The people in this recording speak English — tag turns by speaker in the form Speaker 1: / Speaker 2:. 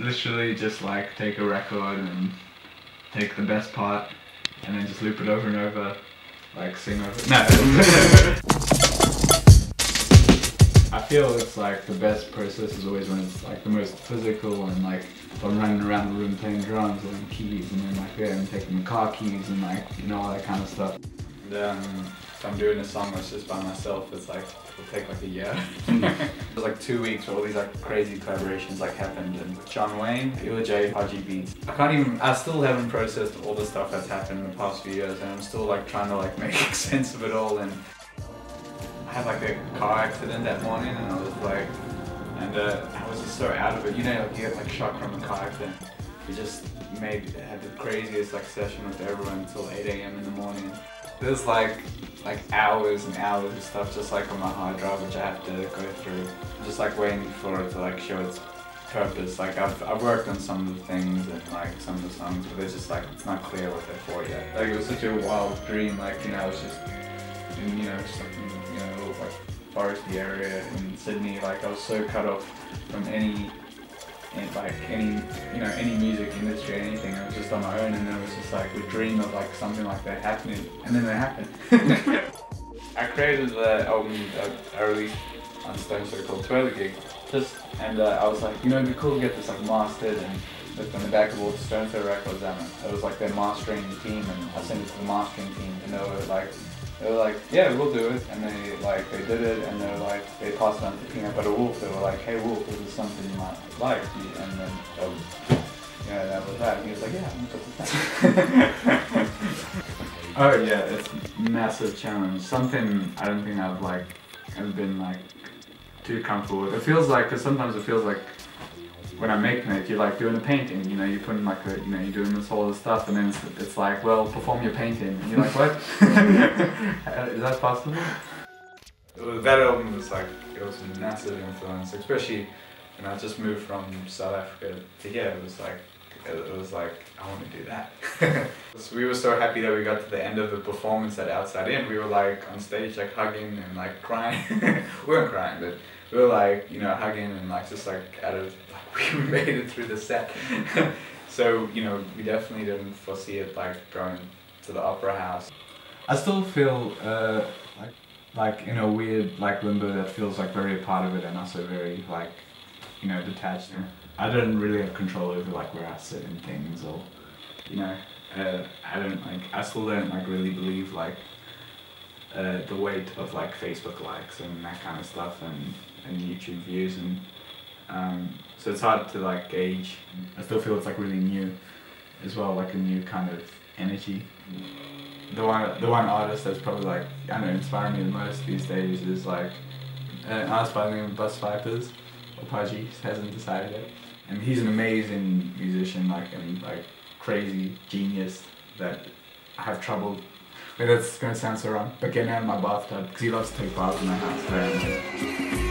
Speaker 1: literally just like take a record and take the best part and then just loop it over and over, like sing over it. No. I feel it's like the best process is always when it's like the most physical, and like if I'm running around the room playing drums and keys and then like and taking the car keys and like, you know, all that kind of stuff.
Speaker 2: If I'm doing a song that's just by myself, it's like, it'll take like a year. It was like 2 weeks where all these like crazy collaborations like happened, and John Wayne, J, Haji Beats. I still haven't processed all the stuff that's happened in the past few years, and I'm still like trying to like make sense of it all. And I had like a car accident that morning, and I was like, I was just so out of it. You know, like you get like shocked from a car accident. We just had the craziest like session with everyone until 8 AM in the morning. There's like hours and hours of stuff just like on my hard drive which I have to go through. Just like waiting for it to like show its purpose. Like I've worked on some of the things and like some of the songs, but it's just like it's not clear what they're for yet. Like it was such a wild dream. Like, you know, I was just in, you know, just like in, you know, a little like foresty area in Sydney. Like I was so cut off from any music industry or anything. I was just on my own, and then it was just like we dream of like something like that happening, and then it happened. I created the album that I released on Stone Sour called Twirly Gig, and I was like, you know, it'd be cool to get this like mastered and looked on the back of all the Stone Sour records, and it was like their mastering team, and I sent it to the mastering team, and they were like, yeah, we'll do it, and they did it, and they passed it on to Peanut Butter Wolf. They were like, hey Wolf, this is something you might like, and then that was that. And he was like, yeah, I'm gonna put this down. Oh yeah, it's a massive challenge. Something I don't think I've like ever been like too comfortable with. It feels like, because sometimes it feels like when I'm making it, you're like doing a painting, you know, you're putting like a, you know, you're doing this whole other stuff, and then it's like, well, perform your painting, and you're like, what? Is that possible? That album was like, it was a massive influence, especially when I just moved from South Africa to here. It was like, I want to do that. We were so happy that we got to the end of the performance at Outside In. We were like on stage like hugging and like crying. We weren't crying, but we were like, you know, hugging and like just like out of, like, we made it through the set. So, you know, we definitely didn't foresee it like going to the opera house. I still feel like in a weird like limbo that feels like very a part of it, and also very like, you know, detached. I don't really have control over like where I sit in things, or, you know, I still don't like really believe like the weight of like Facebook likes and that kind of stuff, and YouTube views, and so it's hard to like gauge. I still feel it's like really new as well, like a new kind of energy. The one artist that's probably like, I don't know, inspiring me the most these days is like an artist by the name of Bus Vipers, or Pudgy, hasn't decided it. And he's an amazing musician, like, and like crazy genius that I have trouble. Wait, that's gonna sound so wrong, but getting out of my bathtub, because he loves to take baths in my house.